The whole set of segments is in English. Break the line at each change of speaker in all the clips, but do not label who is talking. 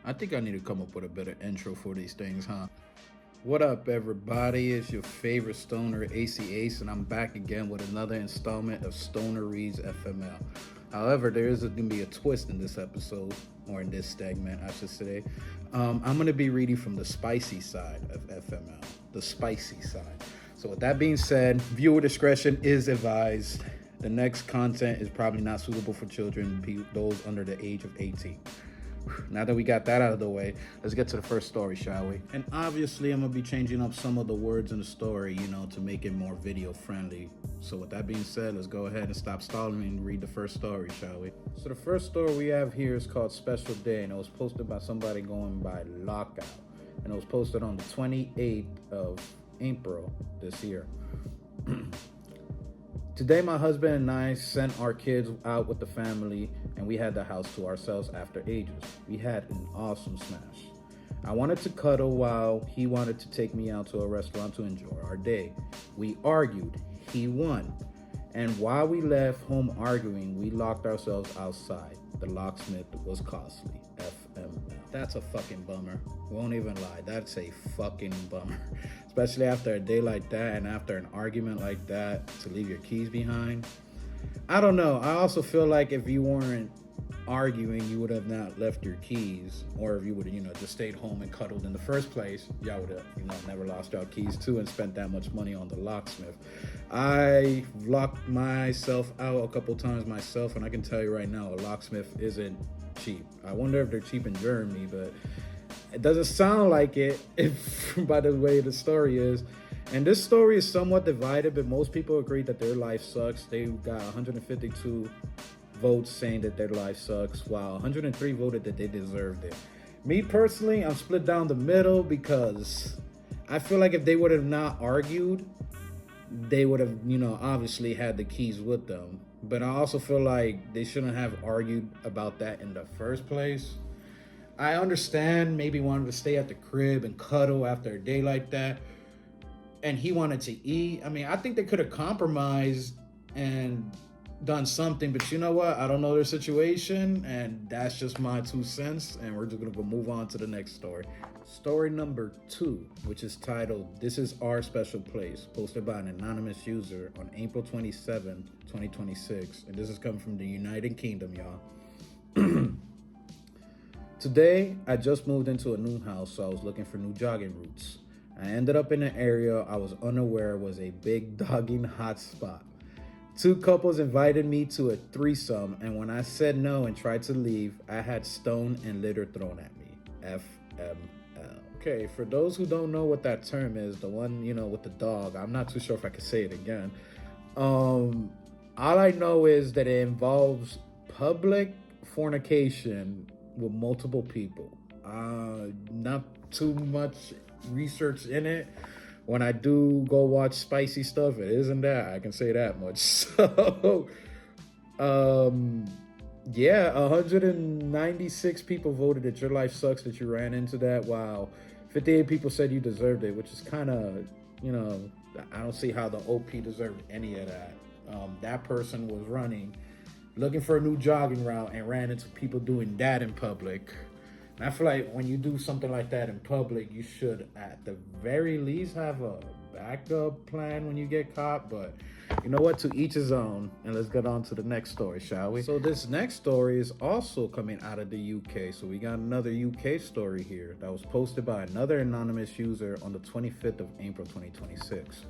I think I need to come up with a better intro for these things, huh? What up, everybody? It's your favorite stoner, AC Ace, and I'm back again with another installment of Stoner Reads FML. However, there is going to be a twist in this episode, or in this segment, I should say. I'm going to be reading from the spicy side of FML, the spicy side. So, with that being said, viewer discretion is advised. The next content is probably not suitable for children, those under the age of 18. Now that we got that out of the way, let's get to the first story, shall we? And obviously, I'm gonna be changing up some of the words in the story, to make it more video friendly. So, with that being said, let's go ahead and stop stalling and read the first story, shall we? So, the first story we have here is called Special Day, and it was posted by somebody going by Lockout. And it was posted on the 28th of April this year. Today, my husband and I sent our kids out with the family, and we had the house to ourselves after ages. We had an awesome smash. I wanted to cuddle while he wanted to take me out to a restaurant to enjoy our day. We argued. He won. And while we left home arguing, we locked ourselves outside. The locksmith was costly. FML. That's a fucking bummer. Won't even lie. That's a fucking bummer. Especially after a day like that and after an argument like that, to leave your keys behind. I don't know. I also feel like if you weren't arguing, you would have not left your keys. Or if you would have, just stayed home and cuddled in the first place, y'all would have, never lost y'all keys too and spent that much money on the locksmith. I locked myself out a couple times myself, and I can tell you right now, a locksmith isn't cheap. I wonder if they're cheap in Germany, but it doesn't sound like it if by the way the story is. And this story is somewhat divided, but most people agree that their life sucks. They got 152 votes saying that their life sucks, while 103 voted that they deserved it. Me personally, I'm split down the middle because I feel like if they would have not argued, they would have, obviously had the keys with them. But I also feel like they shouldn't have argued about that in the first place. I understand maybe wanted to stay at the crib and cuddle after a day like that, and he wanted to eat. I mean, I think they could have compromised and done something, but you know what? I don't know their situation, and that's just my 2 cents, and we're just gonna go move on to the next story. Story number 2, which is titled, This is Our Special Place, posted by an anonymous user on April 27th, 2026, and this is coming from the United Kingdom, y'all. Today, I just moved into a new house, so I was looking for new jogging routes. I ended up in an area I was unaware was a big dogging hotspot. 2 couples invited me to a threesome, and when I said no and tried to leave, I had stone and litter thrown at me. FML. Okay, for those who don't know what that term is, the one, with the dog, I'm not too sure if I can say it again. All I know is that it involves public fornication with multiple people. Not too much research in it. When I do go watch spicy stuff, it isn't that. I can say that much. So, yeah, 196 people voted that your life sucks that you ran into that. Wow. 58 people said you deserved it, which is kind of, I don't see how the OP deserved any of that. That person was running, looking for a new jogging route, and ran into people doing that in public. And I feel like when you do something like that in public, you should at the very least have a backup plan when you get caught. But you know what? To each his own. And let's get on to the next story, shall we? So this next story is also coming out of the UK. So we got another UK story here that was posted by another anonymous user on the 25th of April, 2026.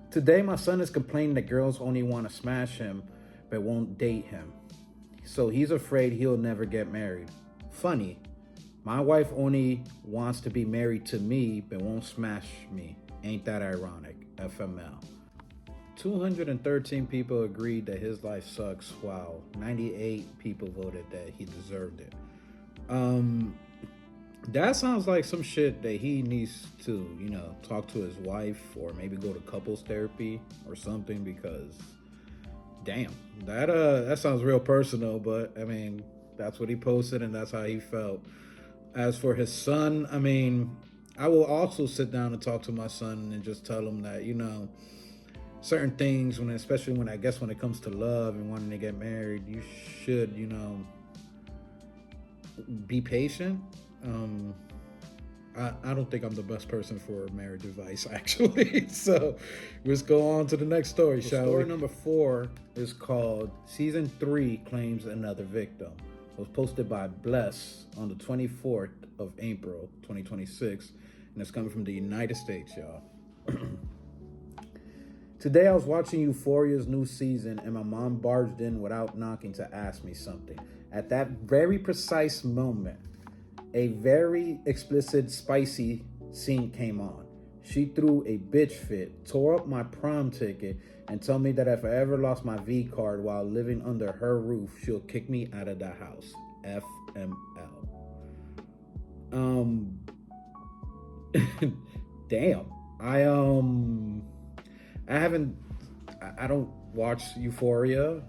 Today, my son is complaining that girls only want to smash him, but won't date him. So he's afraid he'll never get married. Funny, my wife only wants to be married to me, but won't smash me. Ain't that ironic? FML. 213 people agreed that his life sucks, while 98 people voted that he deserved it. That sounds like some shit that he needs to, talk to his wife or maybe go to couples therapy or something, because damn, that sounds real personal, but I mean, that's what he posted and that's how he felt. As for his son, I mean, I will also sit down and talk to my son and just tell him that, certain things, especially when it comes to love and wanting to get married, you should, Be patient. Um, I don't think I'm the best person for marriage advice, actually. So let's go on to the next story, shall we? Story number 4 is called Season 3 Claims Another Victim. It was posted by Bless on the 24th of April, 2026, and it's coming from the United States, y'all. Today I was watching Euphoria's new season and my mom barged in without knocking to ask me something. At that very precise moment, a very explicit, spicy scene came on. She threw a bitch fit, tore up my prom ticket, and told me that if I ever lost my V card while living under her roof, she'll kick me out of the house. FML. Damn. I don't watch Euphoria.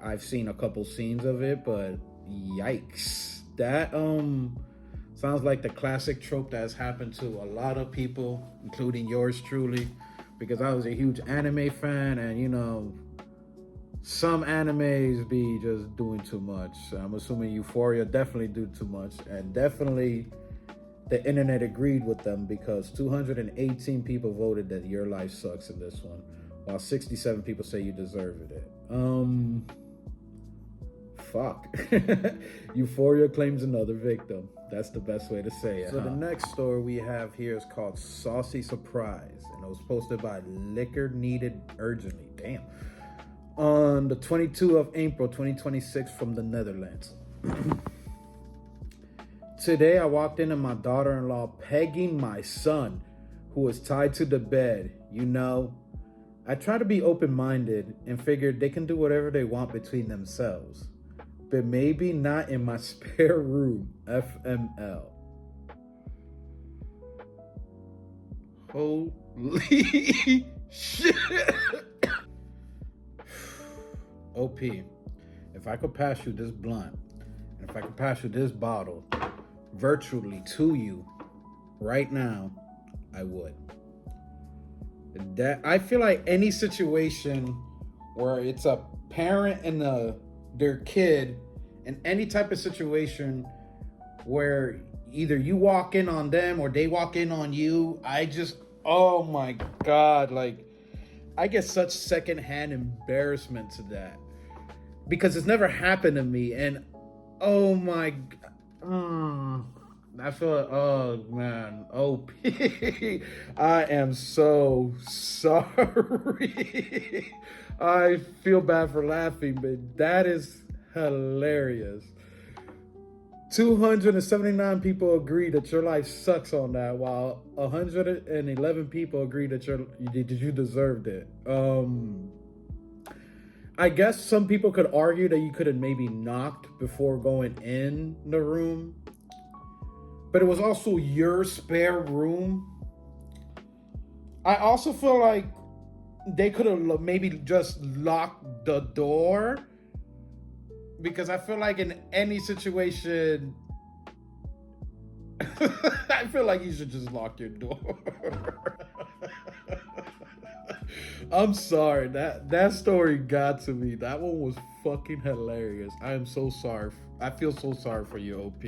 I've seen a couple scenes of it, but yikes. That sounds like the classic trope that has happened to a lot of people, including yours truly, because I was a huge anime fan, and you know, some animes be just doing too much. I'm assuming Euphoria definitely do too much, and definitely the internet agreed with them because 218 people voted that your life sucks in this one, while 67 people say you deserved it. Fuck. Euphoria claims another victim. That's the best way to say it. So the next story we have here is called Saucy Surprise, and it was posted by Liquor Needed Urgently. Damn. On the 22nd of April, 2026 from the Netherlands. Today I walked in and my daughter-in-law pegging my son, who was tied to the bed. You know, I try to be open-minded and figured they can do whatever they want between themselves, but maybe not in my spare room. FML. Holy shit. OP, if I could pass you this blunt, and if I could pass you this bottle virtually to you right now, I would. That I feel like any situation where it's a parent and their kid, in any type of situation where either you walk in on them or they walk in on you, oh my God, like I get such secondhand embarrassment to that because it's never happened to me, and oh my, I feel, oh man, OP. I am so sorry. I feel bad for laughing, but that is hilarious. 279 people agree that your life sucks on that, while 111 people agree that you deserved it. I guess some people could argue that you could have maybe knocked before going in the room, but it was also your spare room. I also feel like they could have maybe just locked the door, because I feel like in any situation, I feel like you should just lock your door. I'm sorry, that story got to me. That one was fucking hilarious. I am so sorry. I feel so sorry for you, OP.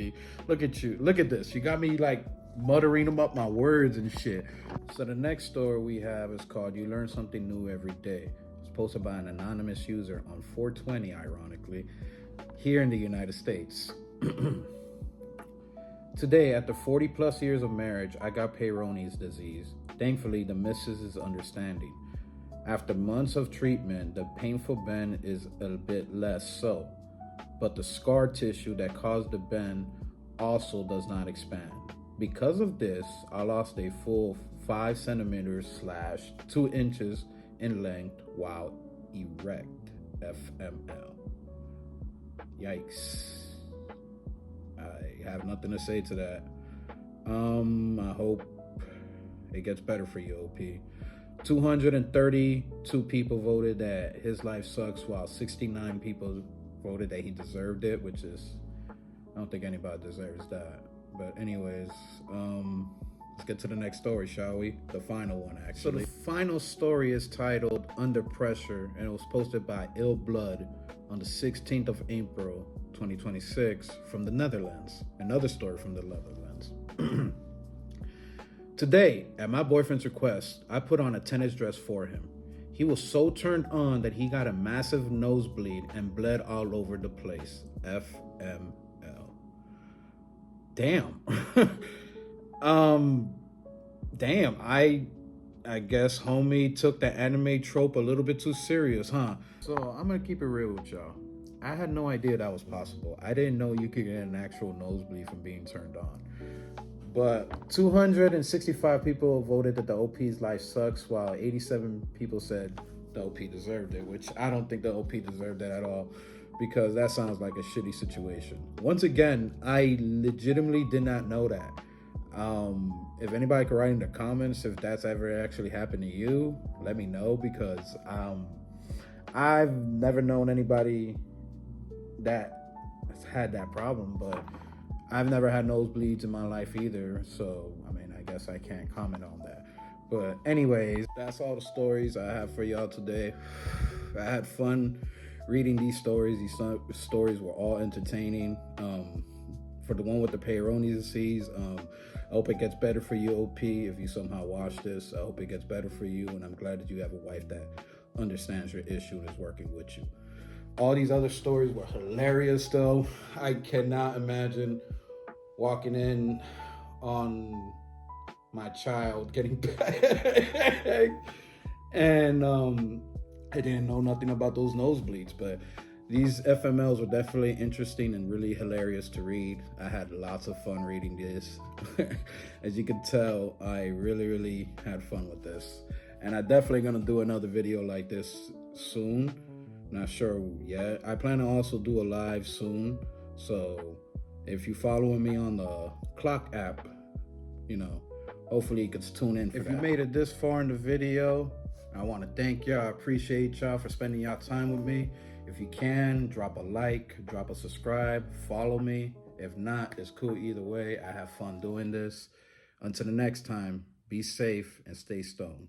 Look at you. Look at this. You got me like muttering them up my words and shit. So the next story we have is called You Learn Something New Every Day. It's posted by an anonymous user on 420, ironically, here in the United States. Today, after 40 plus years of marriage, I got Peyronie's disease. Thankfully, the missus is understanding. After months of treatment, the painful bend is a bit less so, but the scar tissue that caused the bend also does not expand. Because of this, I lost a full 5 centimeters / 2 inches in length while erect. FML. Yikes. I have nothing to say to that. I hope it gets better for you, OP. 232 people voted that his life sucks, while 69 people voted that he deserved it, which is, I don't think anybody deserves that. But anyways, let's get to the next story, shall we? The final one, actually. So the final story is titled Under Pressure, and it was posted by Ill Blood on the 16th of April, 2026, from the Netherlands. Another story from the Netherlands. Today, at my boyfriend's request, I put on a tennis dress for him. He was so turned on that he got a massive nosebleed and bled all over the place. FML. Damn. Damn. I guess homie took the anime trope a little bit too serious, huh? So I'm gonna keep it real with y'all. I had no idea that was possible. I didn't know you could get an actual nosebleed from being turned on. But 265 people voted that the OP's life sucks, while 87 people said the OP deserved it, which I don't think the OP deserved that at all, because that sounds like a shitty situation. Once again, I legitimately did not know that. If anybody could write in the comments if that's ever actually happened to you, let me know, because I've never known anybody that has had that problem, but I've never had nosebleeds in my life either, so I mean, I guess I can't comment on that. But anyways, that's all the stories I have for y'all today. I had fun reading these stories. These stories were all entertaining. For the one with the peyronie disease, I hope it gets better for you, OP. If you somehow watch this, I hope it gets better for you, and I'm glad that you have a wife that understands your issue and is working with you. All these other stories were hilarious, though. I cannot imagine walking in on my child getting back and I didn't know nothing about those nosebleeds, but these FMLs were definitely interesting and really hilarious to read. I had lots of fun reading this. As you can tell, I really had fun with this, and I'm definitely gonna do another video like this soon. Not sure yet. I plan to also do a live soon, so if you following me on the clock app, hopefully you can tune in for that. If you made it this far in the video, I want to thank y'all. I appreciate y'all for spending y'all time with me. If you can, drop a like, drop a subscribe, follow me. If not, it's cool either way. I have fun doing this. Until the next time, be safe and stay stoned.